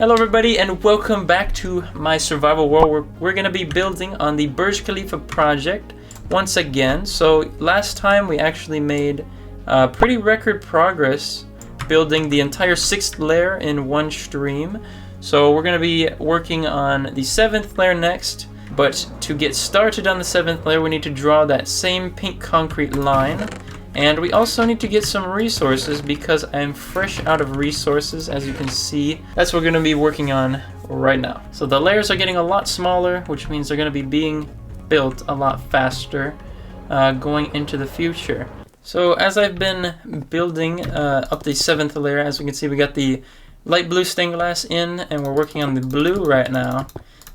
Hello everybody and welcome back to my survival world where we're going to be building on the Burj Khalifa project once again. So last time we actually made pretty record progress building the entire 6th layer in one stream. So we're going to be working on the 7th layer next, but to get started on the 7th layer we need to draw that same pink concrete line. And we also need to get some resources because I'm fresh out of resources, as you can see. That's what we're going to be working on right now. So the layers are getting a lot smaller, which means they're going to be being built a lot faster going into the future. So as I've been building up the 7th layer, as we can see we got the light blue stained glass in and we're working on the blue right now.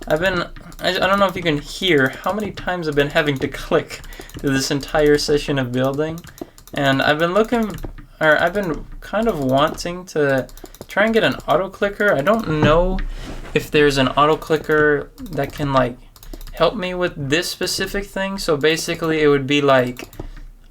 I don't know if you can hear how many times I've been having to click through this entire session of building, and I've been kind of wanting to try and get an auto clicker. I don't know if there's an auto clicker that can like help me with this specific thing. So basically it would be like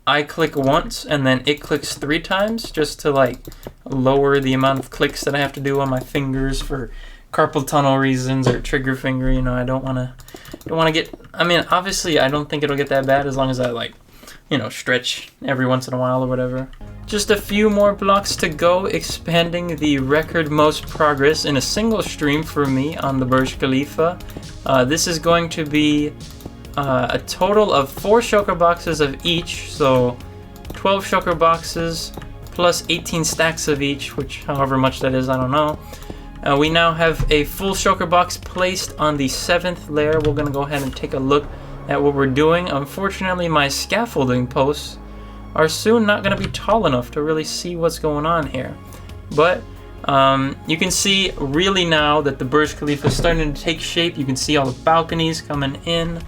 I click once and then it clicks 3 times just to like lower the amount of clicks that I have to do on my fingers for carpal tunnel reasons or trigger finger. You know, I don't want to get, I mean obviously I don't think it'll get that bad as long as I like, you know, stretch every once in a while or whatever. Just a few more blocks to go, expanding the record most progress in a single stream for me on the Burj Khalifa. This is going to be a total of 4 shulker boxes of each, so 12 shulker boxes plus 18 stacks of each, which however much that is, I don't know. We now have a full shulker box placed on the 7th layer. We're going to go ahead and take a look at what we're doing. Unfortunately, my scaffolding posts are soon not going to be tall enough to really see what's going on here. But you can see really now that the Burj Khalifa is starting to take shape. You can see all the balconies coming in.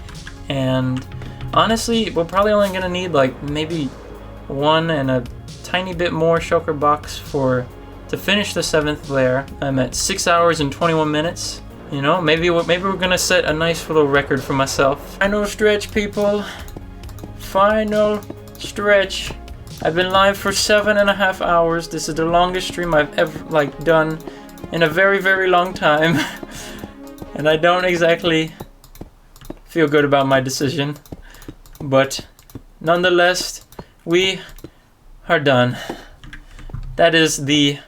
And honestly, we're probably only going to need like maybe 1 and a tiny bit more shulker box to finish the 7th layer. I'm at 6 hours and 21 minutes. You know, maybe we're gonna set a nice little record for myself. Final stretch, people. Final stretch. I've been live for 7.5 hours. This is the longest stream I've ever done in a very, very long time. And I don't exactly feel good about my decision. But nonetheless, we are done. That is the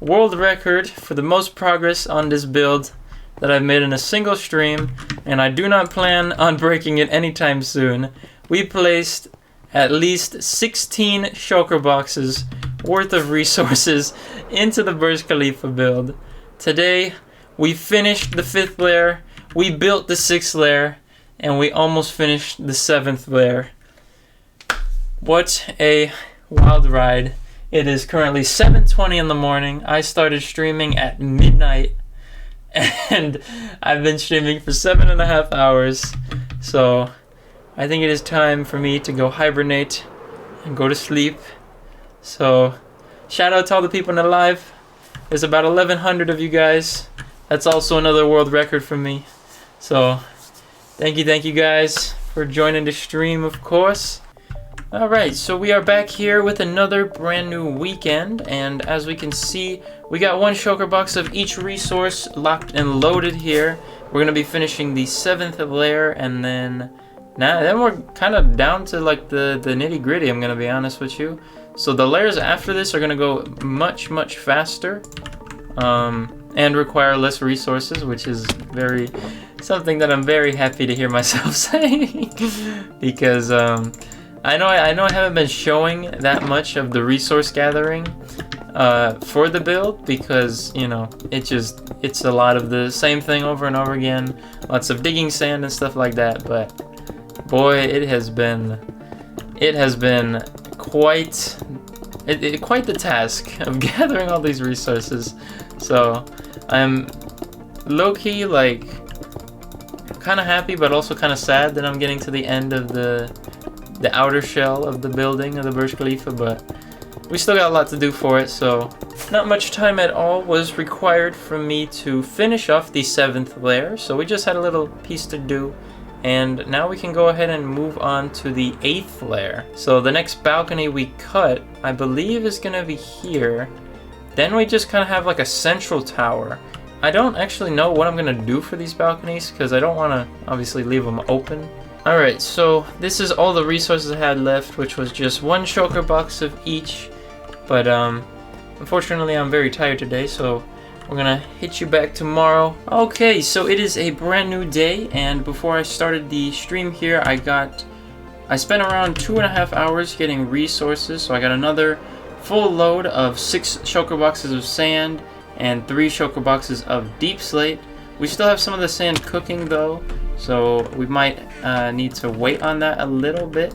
world record for the most progress on this build that I've made in a single stream, and I do not plan on breaking it anytime soon. We placed at least 16 shulker boxes worth of resources into the Burj Khalifa build. Today, we finished the 5th layer, we built the 6th layer, and we almost finished the 7th layer. What a wild ride. It is currently 7:20 in the morning. I started streaming at midnight and I've been streaming for 7.5 hours. So I think it is time for me to go hibernate and go to sleep. So shout out to all the people in the live. There's about 1,100 of you guys. That's also another world record for me. So thank you guys for joining the stream, of course. Alright, so we are back here with another brand new weekend, and as we can see, we got 1 shulker box of each resource locked and loaded here. We're going to be finishing the 7th layer, and then we're kind of down to like the nitty gritty, I'm going to be honest with you. So the layers after this are going to go much faster, and require less resources, which is something that I'm very happy to hear myself say, because I know I haven't been showing that much of the resource gathering for the build because, you know, it's a lot of the same thing over and over again, lots of digging sand and stuff like that. But boy, it has been quite the task of gathering all these resources. So I'm low-key like kind of happy, but also kind of sad that I'm getting to the end of the outer shell of the building of the Burj Khalifa, but we still got a lot to do for it, so not much time at all was required for me to finish off the 7th layer, so we just had a little piece to do, and now we can go ahead and move on to the 8th layer. So the next balcony we cut, I believe, is going to be here. Then we just kind of have like a central tower, I don't actually know what I'm gonna do for these balconies because I don't want to obviously leave them open. Alright, so this is all the resources I had left, which was just 1 shulker box of each. But unfortunately I'm very tired today, so we're gonna hit you back tomorrow. Okay, so it is a brand new day, and before I started the stream here, I spent around 2.5 hours getting resources. So I got another full load of 6 shulker boxes of sand and 3 shulker boxes of deep slate. We still have some of the sand cooking though, so we might need to wait on that a little bit.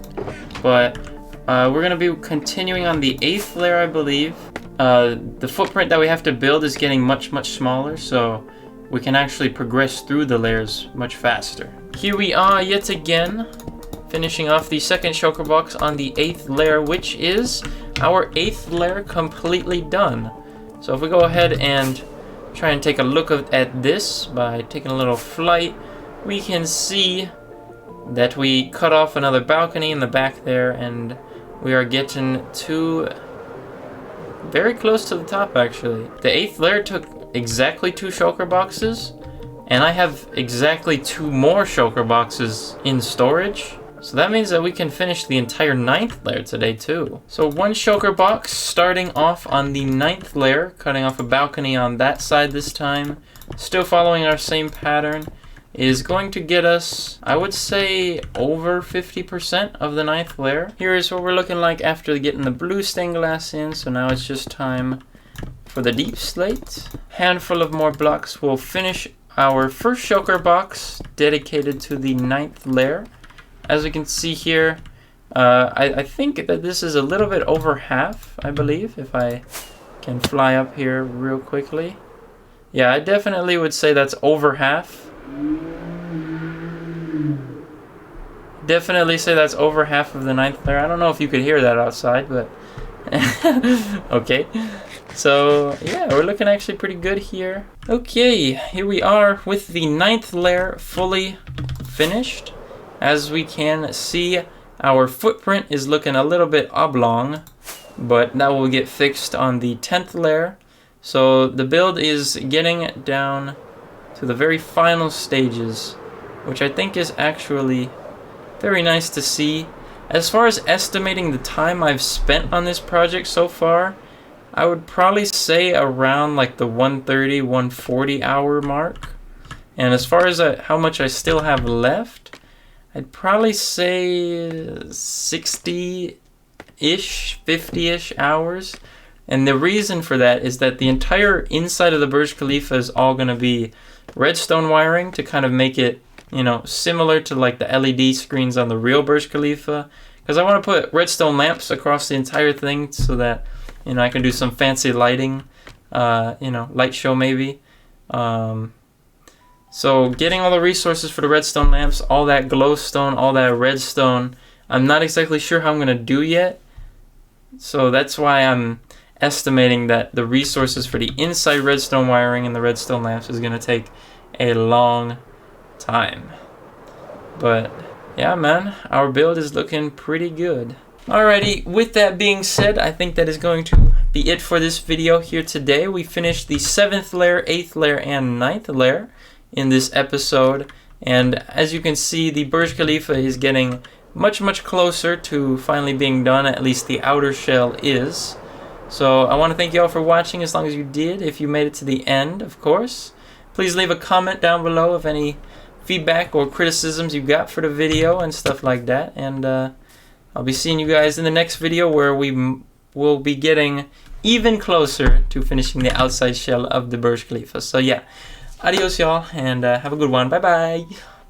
But we're gonna be continuing on the 8th layer, I believe. The footprint that we have to build is getting much smaller, so we can actually progress through the layers much faster. Here we are yet again, finishing off the second shulker box on the 8th layer, which is our 8th layer completely done. So if we go ahead and try and take a look at this by taking a little flight, we can see that we cut off another balcony in the back there, and we are getting to very close to the top actually. The 8th layer took exactly 2 shulker boxes, and I have exactly 2 more shulker boxes in storage. So that means that we can finish the entire 9th layer today too. So 1 shulker box starting off on the 9th layer, cutting off a balcony on that side this time, still following our same pattern, is going to get us, I would say, over 50% of the 9th layer. Here is what we're looking like after getting the blue stained glass in, so now it's just time for the deep slate. Handful of more blocks will finish our first shulker box dedicated to the 9th layer. As we can see here, I think that this is a little bit over half, I believe, if I can fly up here real quickly. Yeah, I definitely would say that's over half. Definitely say that's over half of the 9th layer. I don't know if you could hear that outside, but okay. So yeah, we're looking actually pretty good here. Okay, here we are with the 9th layer fully finished. As we can see, our footprint is looking a little bit oblong, but that will get fixed on the 10th layer. So the build is getting down to the very final stages, which I think is actually very nice to see. As far as estimating the time I've spent on this project so far, I would probably say around like the 130, 140 hour mark. And as far as how much I still have left, I'd probably say 60-ish, 50-ish hours. And the reason for that is that the entire inside of the Burj Khalifa is all going to be redstone wiring to kind of make it, you know, similar to like the LED screens on the real Burj Khalifa. Because I want to put redstone lamps across the entire thing so that, you know, I can do some fancy lighting, you know, light show maybe. So getting all the resources for the redstone lamps, all that glowstone, all that redstone, I'm not exactly sure how I'm going to do yet. So that's why I'm estimating that the resources for the inside redstone wiring and the redstone lamps is going to take a long time. But yeah, man, our build is looking pretty good. Alrighty, with that being said, I think that is going to be it for this video here today. We finished the 7th layer, 8th layer, and 9th layer in this episode, and as you can see, the Burj Khalifa is getting much closer to finally being done. At least the outer shell is. So I want to thank you all for watching, as long as you did. If you made it to the end, of course, please leave a comment down below of any feedback or criticisms you got for the video and stuff like that, and I'll be seeing you guys in the next video, where we will be getting even closer to finishing the outside shell of the Burj Khalifa. So yeah, adios y'all, and have a good one. Bye bye.